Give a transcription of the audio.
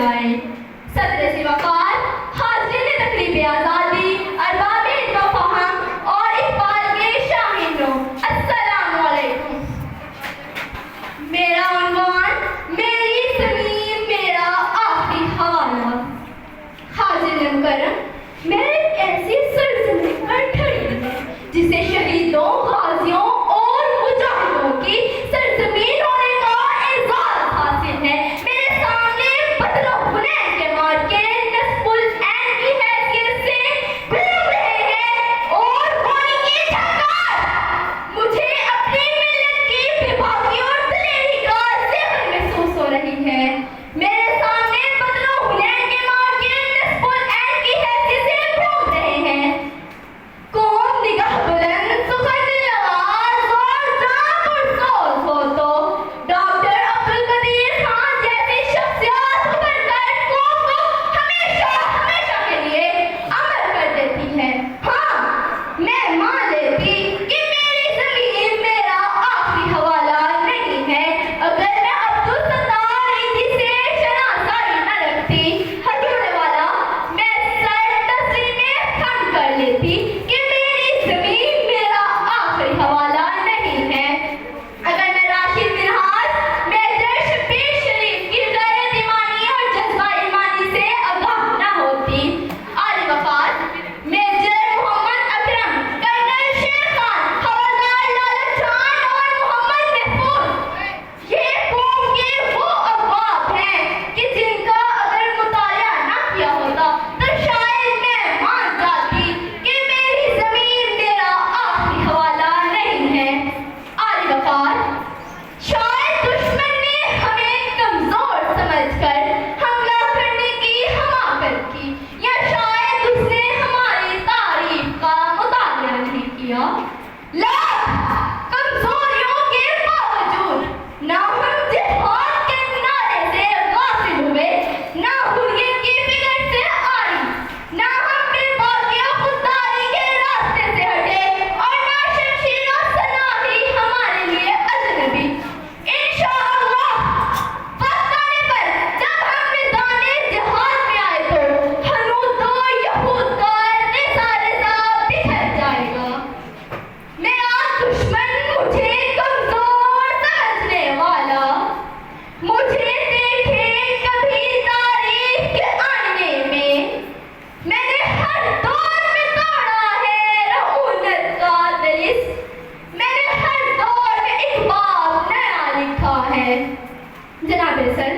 جائے۔ صدر سے وقار حاضرین تقریب آزادی، ارباب علم و فہم اور اقبال کے شاہینوں، السلام علیکم۔ میرا عنوان میری زمین میرا آخری حوالہ۔ حاضر مکرم، میں ایک ایسی سرزمین پر کھڑی ہوں جسے شہیدوں، غازیوں اور مجاہدوں کی سرزمین ہونے کا اعزاز حاصل ہے۔ میرے سامنے بدر و حنین کے مارکے نصب العین کی حیثیت سے گھوم رہے ہیں اور گولی کی جھنکار مجھے اپنی ملت کی بے باکی اور دلیری کا ذکر محسوس ہو رہی ہے۔ میرے سامنے بدر و حنین کے مارکے نصب العین کی حیثیت سے گھوم رہے ہیں۔ قوم نگاہ بلند، سخن نواز اور جاں پرسوز ہو تو ڈاکٹر عبدالقدیر خان جیسی شخصیات ابھر کر قوم کو ہمیشہ ہمیشہ کے لیے امر کر دیتی ہے۔ ہاں، میں مان لیتی کہ میری زمین میرا آخری حوالہ نہیں ہے اگر میں عبدالستار ایدھی سے شناسائی نہ رکھتی۔ حضور والا، میں سر تسلیم خم کر لیتی کہ میری زمین میرا آخری حوالہ نہیں ہے اگر میں راشد منہاج میجر شبیر شریف کی غیرت ایمانی اور جذبہ ایمانی سے آگاہ نہ ہوتی۔ عالی وفات میجر محمد اکرم، کرنل شیر خان، حوالدار لالت خان اور محمد محفوظ یہ قوم کے وہ ابواب ہیں کہ جن کا اگر مطالعہ نہ کیا ہوتا تو شاید میں مان جاتی کہ میری زمین میرا آخری حوالہ نہیں ہے۔ عالی وفات، شاید دشمن نے ہمیں کمزور سمجھ کر حملہ کرنے کی حماقت کی، یا شاید اس نے ہماری تعریف کا مطالعہ نہیں کیا۔ لاکھ کمزوریوں کے باوجود نہ ہم جہاد کے نعرے سے غافل ہوئے، نہ حریت کی فکر سے آری، نہ ہم بے باکی و خودداری کے راستے سے ہٹے اور نہ شمشیر و سلاحی ہمارے لیے اجنبی۔ انشاءاللہ وقت آنے پر جب ہم میدان جہاد میں آئے تو ہنوز و یہود کا ریزہ ریزہ بکھر جائے گا۔ میرا دشمن مجھے کمزور سمجھنے والا مجھے دیکھے کبھی تاریخ کے آئینے میں، میں نے ہر دور میں توڑا ہے رعونت کا دلس، میں نے ہر دور میں ایک باب نیا لکھا ہے۔ جناب سر،